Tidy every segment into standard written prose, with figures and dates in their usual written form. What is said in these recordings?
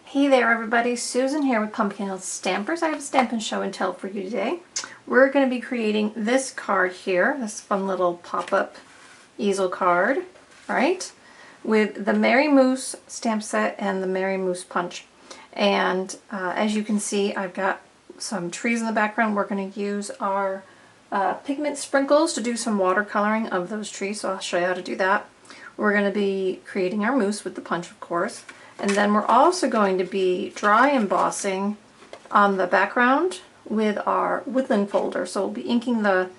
Hey there everybody, Susan here with Pumpkin Hill Stampers. I have a Stampin' Show and Tell for you today. We're going to be creating this card here, this fun little pop-up easel card, right? With the Merry Moose stamp set and the Merry Moose punch. And as you can see, I've got some trees in the background. We're going to use our pigment sprinkles to do some watercoloring of those trees, so I'll show you how to do that. We're going to be creating our moose with the punch, of course. And then we're also going to be dry embossing on the background with our woodland folder. So we'll be inking the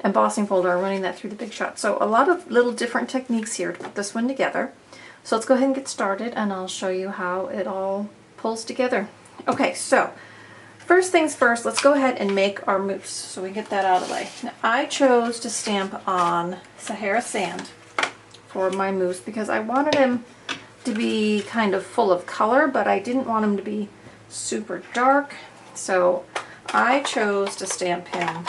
embossing folder and running that through the Big Shot. So a lot of little different techniques here to put this one together. So let's go ahead and get started and I'll show you how it all pulls together. Okay, so first things first, let's go ahead and make our moose so we get that out of the way. Now, I chose to stamp on Sahara sand for my moose because I wanted him to be kind of full of color, but I didn't want him to be super dark, so I chose to stamp him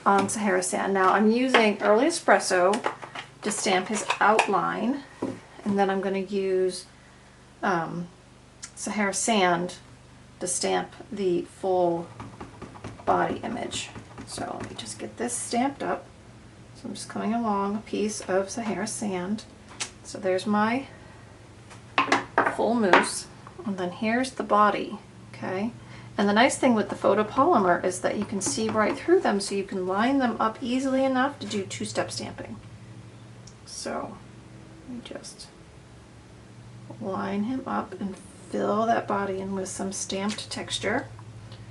on Sahara sand. Now I'm using Early Espresso to stamp his outline, and then I'm going to use Sahara sand to stamp the full body image. So let me just get this stamped up. So I'm just coming along a piece of Sahara sand. So there's my full moose, and then here's the body, okay? And the nice thing with the photopolymer is that you can see right through them, so you can line them up easily enough to do two-step stamping. So let me just line him up and fill that body in with some stamped texture,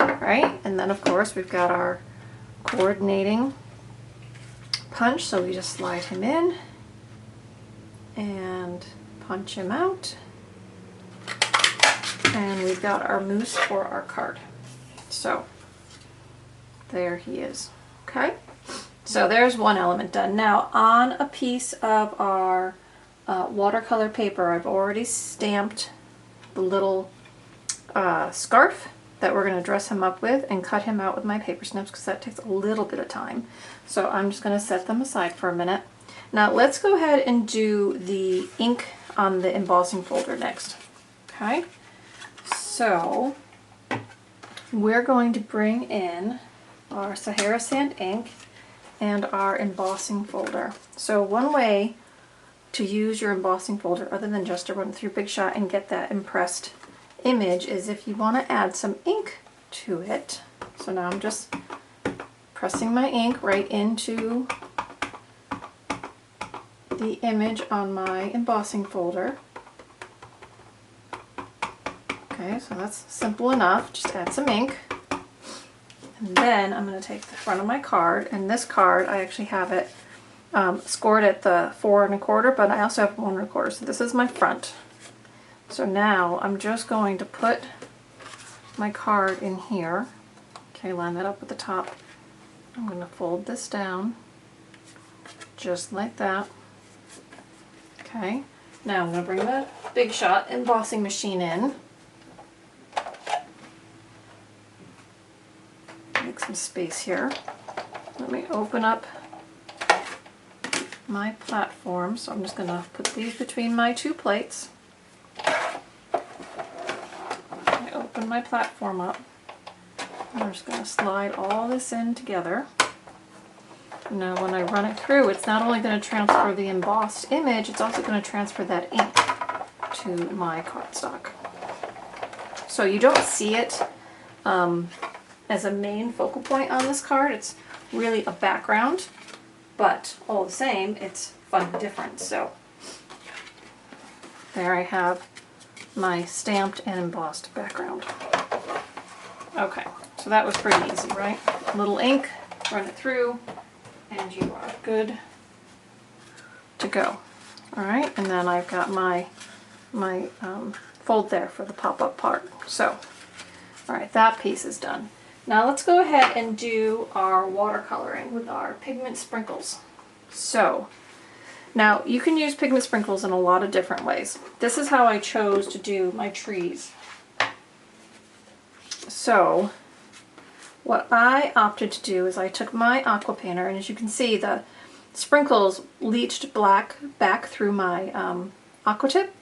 right? And then of course we've got our coordinating punch, so we just slide him in and punch him out, and we've got our moose for our card. So there he is. Okay, so there's one element done. Now on a piece of our watercolor paper, I've already stamped the little scarf that we're going to dress him up with and cut him out with my paper snips because that takes a little bit of time. So I'm just going to set them aside for a minute. Now let's go ahead and do the ink on the embossing folder next. Okay, so we're going to bring in our Sahara sand ink and our embossing folder. So one way to use your embossing folder, other than just to run it through Big Shot and get that impressed image, is if you want to add some ink to it. So now I'm just pressing my ink right into the image on my embossing folder. Okay, so that's simple enough. Just add some ink. And then I'm going to take the front of my card, and this card I actually have it scored at the 4 1/4, but I also have 1 1/4, so this is my front. So now I'm just going to put my card in here. Okay, line that up with the top. I'm going to fold this down just like that. Okay, now I'm going to bring the Big Shot embossing machine in. Make some space here. Let me open up my platform. So I'm just going to put these between my two plates. I open my platform up. I'm just going to slide all this in together. Now when I run it through, it's not only going to transfer the embossed image, it's also going to transfer that ink to my cardstock. So you don't see it as a main focal point on this card. It's really a background, but all the same, it's fun and different. So there I have my stamped and embossed background. Okay, so that was pretty easy, right? A little ink, run it through, and you are good to go. All right, and then I've got my fold there for the pop-up part. So, all right, that piece is done. Now let's go ahead and do our watercoloring with our pigment sprinkles. So, now you can use pigment sprinkles in a lot of different ways. This is how I chose to do my trees. So, what I opted to do is I took my aqua painter, and as you can see, the sprinkles leached black back through my aqua tip.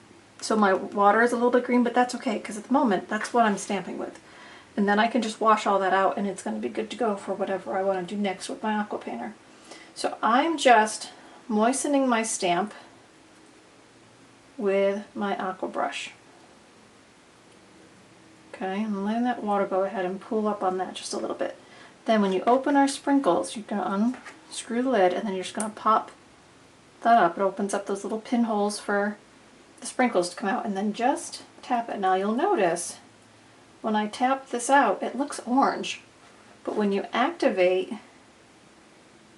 So my water is a little bit green, but that's okay because at the moment that's what I'm stamping with. And then I can just wash all that out and it's going to be good to go for whatever I want to do next with my aqua painter. So I'm just moistening my stamp with my aqua brush. Okay, I'm letting that water go ahead and pool up on that just a little bit. Then when you open our sprinkles, you're going to unscrew the lid and then you're just going to pop that up. It opens up those little pinholes for the sprinkles to come out, and then just tap it. Now you'll notice when I tap this out, it looks orange, but when you activate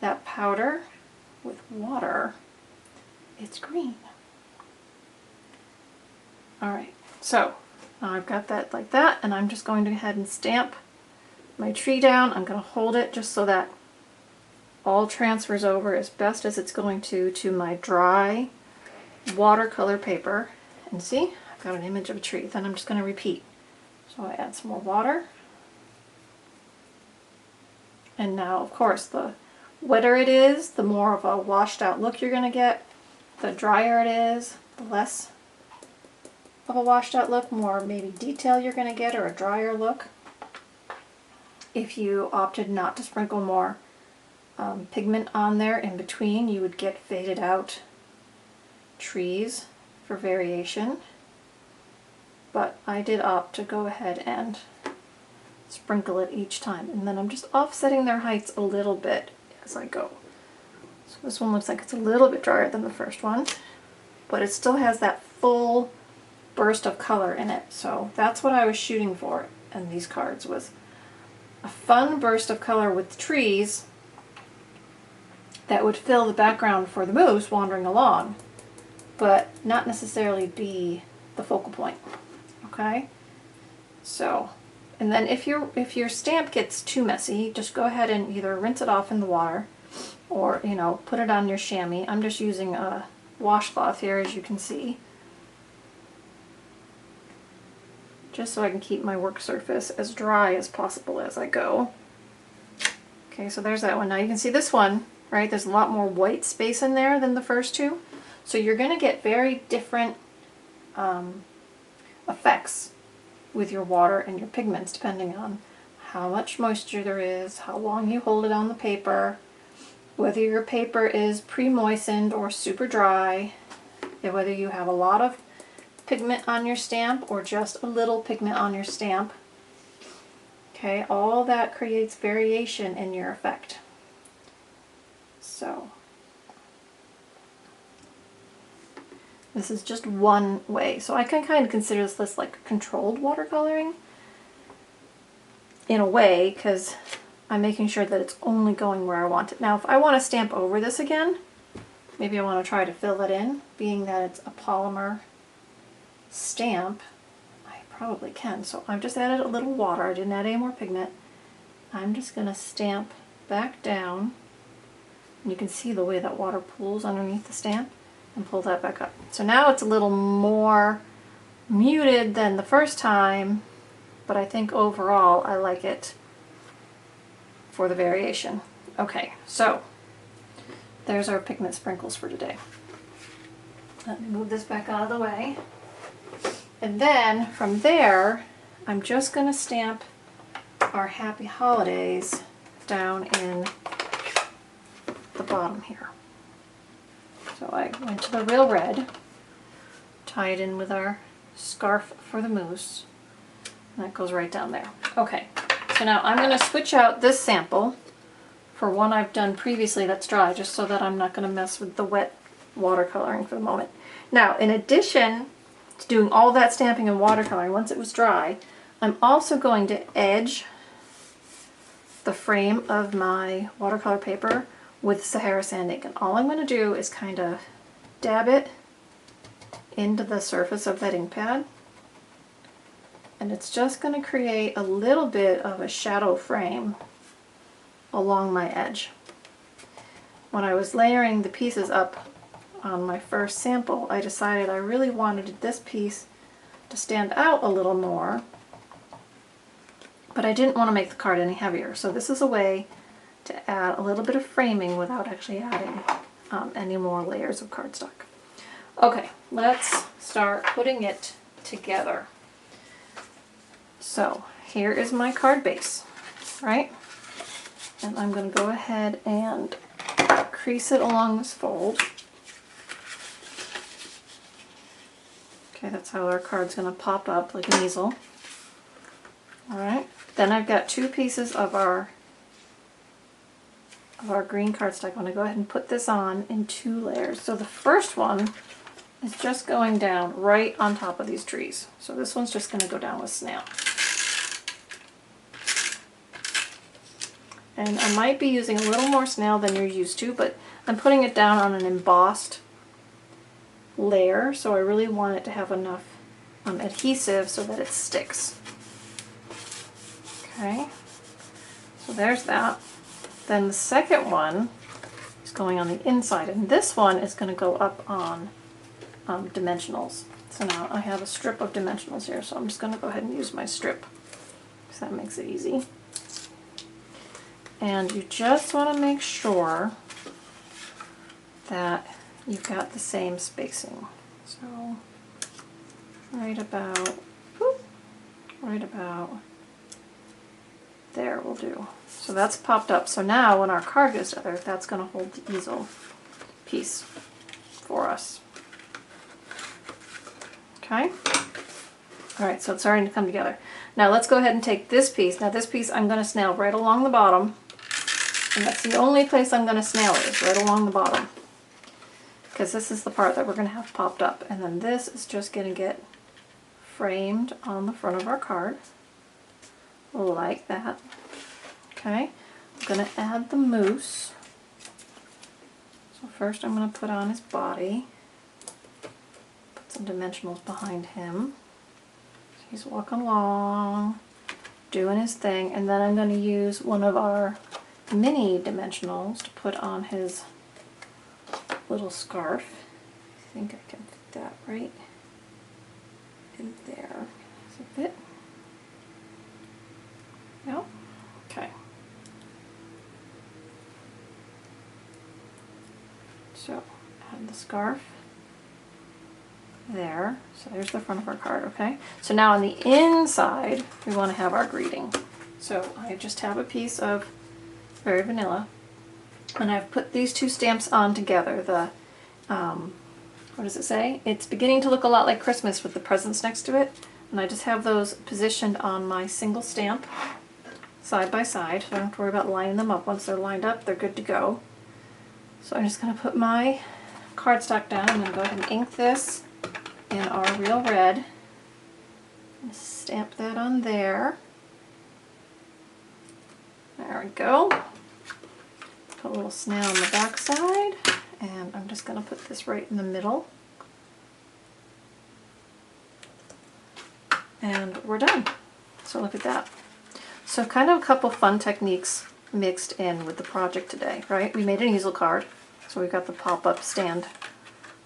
that powder with water, it's green. Alright, so now I've got that like that, and I'm just going to go ahead and stamp my tree down. I'm going to hold it just so that all transfers over as best as it's going to my dry watercolor paper. And see, I've got an image of a tree. Then I'm just going to repeat. So I add some more water. And now, of course, the wetter it is, the more of a washed out look you're going to get. The drier it is, the less of a washed out look, more maybe detail you're going to get, or a drier look. If you opted not to sprinkle more pigment on there in between, you would get faded out trees for variation. But I did opt to go ahead and sprinkle it each time. And then I'm just offsetting their heights a little bit as I go. So this one looks like it's a little bit drier than the first one, but it still has that full burst of color in it. So that's what I was shooting for in these cards, was a fun burst of color with trees that would fill the background for the moose wandering along, but not necessarily be the focal point. Okay? So, and then if your stamp gets too messy, just go ahead and either rinse it off in the water or, you know, put it on your chamois. I'm just using a washcloth here, as you can see, just so I can keep my work surface as dry as possible as I go. Okay, so there's that one. Now you can see this one, right? There's a lot more white space in there than the first two. So you're going to get very different effects with your water and your pigments depending on how much moisture there is, how long you hold it on the paper, whether your paper is pre-moistened or super dry, and whether you have a lot of pigment on your stamp or just a little pigment on your stamp. Okay, all that creates variation in your effect. So this is just one way. So I can kind of consider this list like controlled watercoloring in a way, because I'm making sure that it's only going where I want it. Now if I want to stamp over this again, maybe I want to try to fill it in, being that it's a polymer stamp, I probably can. So I've just added a little water. I didn't add any more pigment. I'm just going to stamp back down. And you can see the way that water pools underneath the stamp, and pull that back up. So now it's a little more muted than the first time, but I think overall I like it for the variation. Okay, so there's our pigment sprinkles for today. Let me move this back out of the way. And then from there, I'm just going to stamp our Happy Holidays down in the bottom here. So I went to the real red, tied in with our scarf for the moose, and that goes right down there. Okay, so now I'm going to switch out this sample for one I've done previously that's dry, just so that I'm not going to mess with the wet watercoloring for the moment. Now, in addition to doing all that stamping and watercoloring, once it was dry, I'm also going to edge the frame of my watercolor paper with Sahara Sand ink. And all I'm going to do is kind of dab it into the surface of that ink pad. And it's just going to create a little bit of a shadow frame along my edge. When I was layering the pieces up on my first sample, I decided I really wanted this piece to stand out a little more, but I didn't want to make the card any heavier. So this is a way to add a little bit of framing without actually adding any more layers of cardstock. Okay, let's start putting it together. So here is my card base, right? And I'm going to go ahead and crease it along this fold. Okay, that's how our card's going to pop up like an easel. Alright, then I've got two pieces of our green cardstock. I'm going to go ahead and put this on in two layers. So the first one is just going down right on top of these trees. So this one's just going to go down with snail. And I might be using a little more snail than you're used to, but I'm putting it down on an embossed layer, so I really want it to have enough adhesive so that it sticks. Okay, so there's that. Then the second one is going on the inside, and this one is going to go up on dimensionals. So now I have a strip of dimensionals here, so I'm just going to go ahead and use my strip because that makes it easy. And you just want to make sure that you've got the same spacing. So right about there will do. So that's popped up. So now when our card goes together, that's going to hold the easel piece for us. Okay? Alright, so it's starting to come together. Now let's go ahead and take this piece. Now this piece I'm going to snail right along the bottom. And that's the only place I'm going to snail it, is right along the bottom. Because this is the part that we're going to have popped up. And then this is just going to get framed on the front of our card. Like that. Okay, I'm going to add the moose. So first I'm going to put on his body. Put some dimensionals behind him. He's walking along, doing his thing, and then I'm going to use one of our mini dimensionals to put on his little scarf. I think I can fit that right in there. Does it fit? No? Okay. So add the scarf there. So there's the front of our card, okay? So now on the inside, we want to have our greeting. So I just have a piece of Very Vanilla, and I've put these two stamps on together. The, what does it say? It's beginning to look a lot like Christmas with the presents next to it. And I just have those positioned on my single stamp side by side. So I don't have to worry about lining them up. Once they're lined up, they're good to go. So I'm just going to put my cardstock down. I'm going to go ahead and ink this in our Real Red. Stamp that on there. There we go. Put a little snail on the back side, and I'm just going to put this right in the middle. And we're done. So look at that. So kind of a couple fun techniques mixed in with the project today, right? We made an easel card, so we've got the pop-up stand,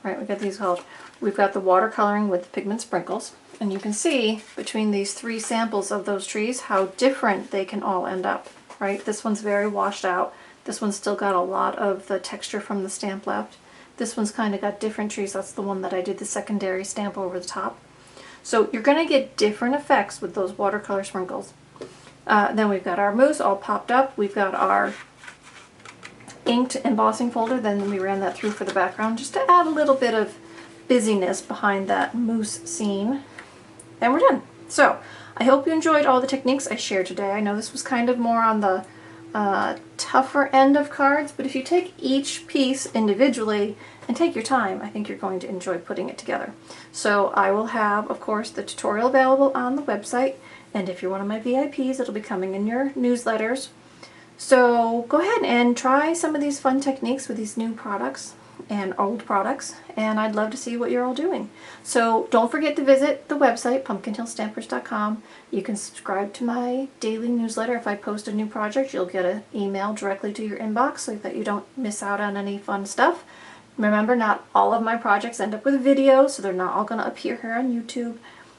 right? We've got these called. We've got the watercoloring with pigment sprinkles, and you can see between these three samples of those trees how different they can all end up, right? This one's very washed out. This one's still got a lot of the texture from the stamp left. This one's kind of got different trees. That's the one that I did the secondary stamp over the top. So you're going to get different effects with those watercolor sprinkles. Then we've got our mousse all popped up. We've got our inked embossing folder. Then we ran that through for the background just to add a little bit of busyness behind that mousse scene. And we're done. So I hope you enjoyed all the techniques I shared today. I know this was kind of more on the tougher end of cards, but if you take each piece individually and take your time, I think you're going to enjoy putting it together. So I will have, of course, the tutorial available on the website, and if you're one of my VIPs, it'll be coming in your newsletters. So go ahead and try some of these fun techniques with these new products and old products, and I'd love to see what you're all doing. So don't forget to visit the website, pumpkinhillstampers.com. You can subscribe to my daily newsletter. If I post a new project, you'll get an email directly to your inbox so that you don't miss out on any fun stuff. Remember, not all of my projects end up with video, so they're not all going to appear here on YouTube.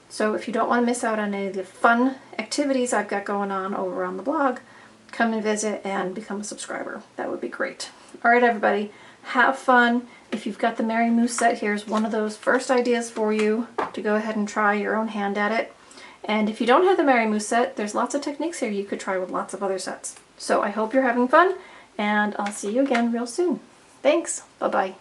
So if you don't want to miss out on any of the fun activities I've got going on over on the blog, come and visit and become a subscriber. That would be great. All right, everybody. Have fun. If you've got the Mary Moose set, here's one of those first ideas for you to go ahead and try your own hand at it. And if you don't have the Mary Moose set, there's lots of techniques here you could try with lots of other sets. So I hope you're having fun, and I'll see you again real soon. Thanks. Bye-bye.